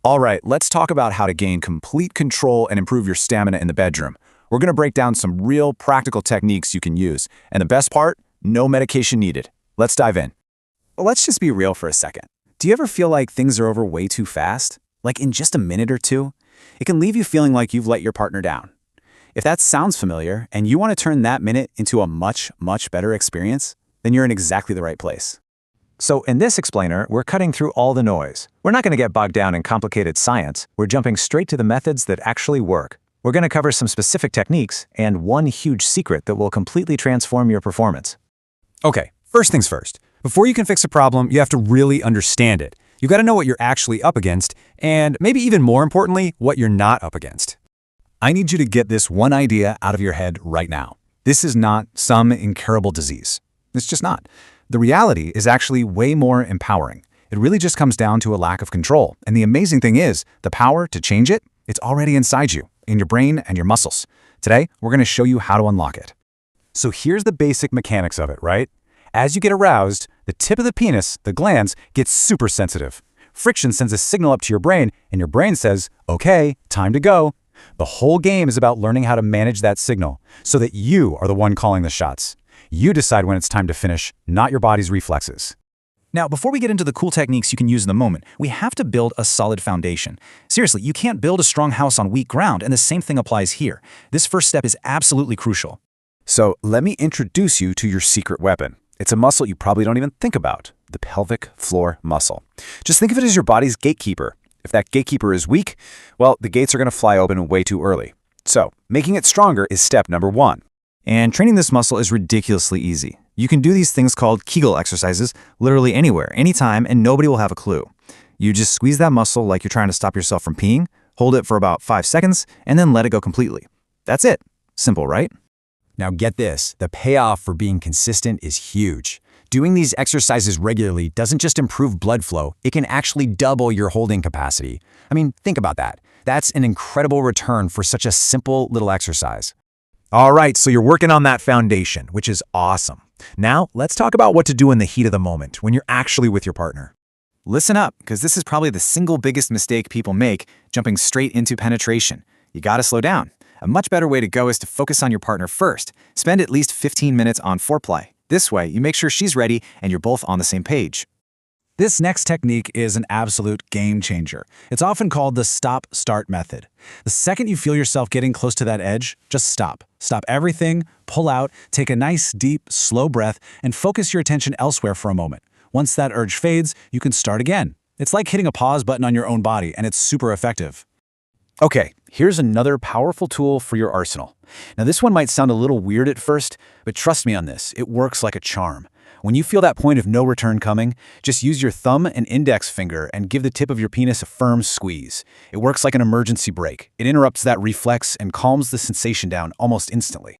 All right, let's talk about how to gain complete control and improve your stamina in the bedroom. We're going to break down some real practical techniques you can use. And the best part, no medication needed. Let's dive in. Well, let's just be real for a second. Do you ever feel like things are over way too fast? Like in just a minute or two? It can leave you feeling like you've let your partner down. If that sounds familiar and you want to turn that minute into a much, much better experience, then you're in exactly the right place. So in this explainer, we're cutting through all the noise. We're not going to get bogged down in complicated science. We're jumping straight to the methods that actually work. We're going to cover some specific techniques and one huge secret that will completely transform your performance. Okay, first things first. Before you can fix a problem, you have to really understand it. You've got to know what you're actually up against, and maybe even more importantly, what you're not up against. I need you to get this one idea out of your head right now. This is not some incurable disease. It's just not. The reality is actually way more empowering. It really just comes down to a lack of control. And the amazing thing is, the power to change it, it's already inside you, in your brain and your muscles. Today, we're going to show you how to unlock it. So here's the basic mechanics of it, right? As you get aroused, the tip of the penis, the glands, gets super sensitive. Friction sends a signal up to your brain, and your brain says, okay, time to go. The whole game is about learning how to manage that signal so that you are the one calling the shots. You decide when it's time to finish, not your body's reflexes. Now, before we get into the cool techniques you can use in the moment, we have to build a solid foundation. Seriously, you can't build a strong house on weak ground, and the same thing applies here. This first step is absolutely crucial. So let me introduce you to your secret weapon. It's a muscle you probably don't even think about, the pelvic floor muscle. Just think of it as your body's gatekeeper. If that gatekeeper is weak, well, the gates are going to fly open way too early. So making it stronger is step number one. And training this muscle is ridiculously easy. You can do these things called Kegel exercises literally anywhere, anytime, and nobody will have a clue. You just squeeze that muscle like you're trying to stop yourself from peeing, hold it for about 5 seconds, and then let it go completely. That's it. Simple, right? Now get this, the payoff for being consistent is huge. Doing these exercises regularly doesn't just improve blood flow, it can actually double your holding capacity. I mean, think about that. That's an incredible return for such a simple little exercise. All right, so you're working on that foundation, which is awesome. Now, let's talk about what to do in the heat of the moment, when you're actually with your partner. Listen up, because this is probably the single biggest mistake people make, jumping straight into penetration. You gotta slow down. A much better way to go is to focus on your partner first. Spend at least 15 minutes on foreplay. This way, you make sure she's ready and you're both on the same page. This next technique is an absolute game changer. It's often called the stop-start method. The second you feel yourself getting close to that edge, just stop. Stop everything, pull out, take a nice, deep, slow breath, and focus your attention elsewhere for a moment. Once that urge fades, you can start again. It's like hitting a pause button on your own body, and it's super effective. Okay, here's another powerful tool for your arsenal. Now, this one might sound a little weird at first, but trust me on this, it works like a charm. When you feel that point of no return coming, just use your thumb and index finger and give the tip of your penis a firm squeeze. It works like an emergency brake. It interrupts that reflex and calms the sensation down almost instantly.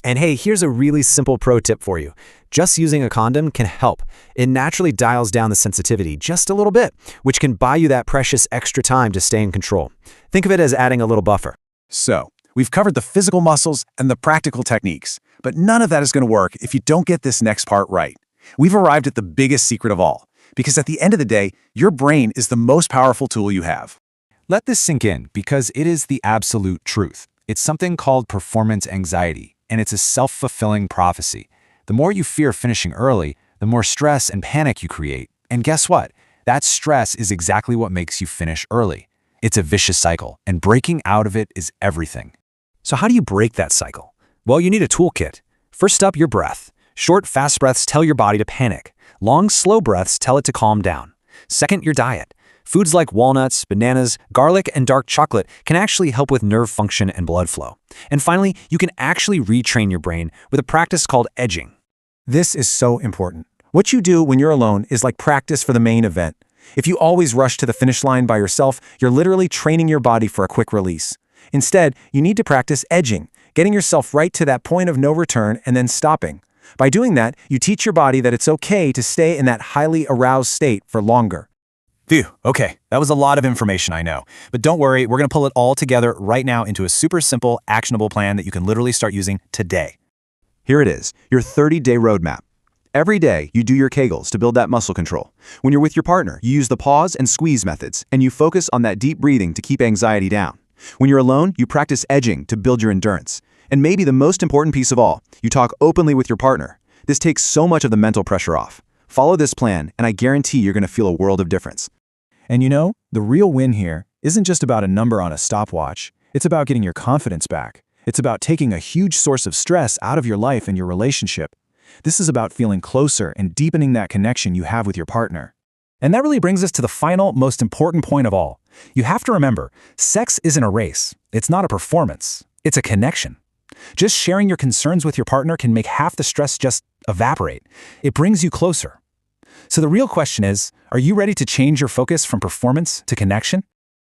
And hey, here's a really simple pro tip for you. Just using a condom can help. It naturally dials down the sensitivity just a little bit, which can buy you that precious extra time to stay in control. Think of it as adding a little buffer. So, we've covered the physical muscles and the practical techniques, but none of that is going to work if you don't get this next part right. We've arrived at the biggest secret of all, because at the end of the day, your brain is the most powerful tool you have. Let this sink in, because it is the absolute truth. It's something called performance anxiety, and it's a self-fulfilling prophecy. The more you fear finishing early, the more stress and panic you create. And guess what? That stress is exactly what makes you finish early. It's a vicious cycle, and breaking out of it is everything. So how do you break that cycle? Well, you need a toolkit. First up, your breath. Short, fast breaths tell your body to panic. Long, slow breaths tell it to calm down. Second, your diet. Foods like walnuts, bananas, garlic, and dark chocolate can actually help with nerve function and blood flow. And finally, you can actually retrain your brain with a practice called edging. This is so important. What you do when you're alone is like practice for the main event. If you always rush to the finish line by yourself, you're literally training your body for a quick release. Instead, you need to practice edging, getting yourself right to that point of no return and then stopping. By doing that, you teach your body that it's okay to stay in that highly aroused state for longer. Phew, okay, that was a lot of information, I know. But don't worry, we're going to pull it all together right now into a super simple, actionable plan that you can literally start using today. Here it is, your 30-day roadmap. Every day, you do your Kegels to build that muscle control. When you're with your partner, you use the pause and squeeze methods, and you focus on that deep breathing to keep anxiety down. When you're alone, you practice edging to build your endurance. And maybe the most important piece of all, you talk openly with your partner. This takes so much of the mental pressure off. Follow this plan, and I guarantee you're going to feel a world of difference. And you know, the real win here isn't just about a number on a stopwatch. It's about getting your confidence back. It's about taking a huge source of stress out of your life and your relationship. This is about feeling closer and deepening that connection you have with your partner. And that really brings us to the final, most important point of all. You have to remember, sex isn't a race. It's not a performance. It's a connection. Just sharing your concerns with your partner can make half the stress just evaporate. It brings you closer. So the real question is, are you ready to change your focus from performance to connection?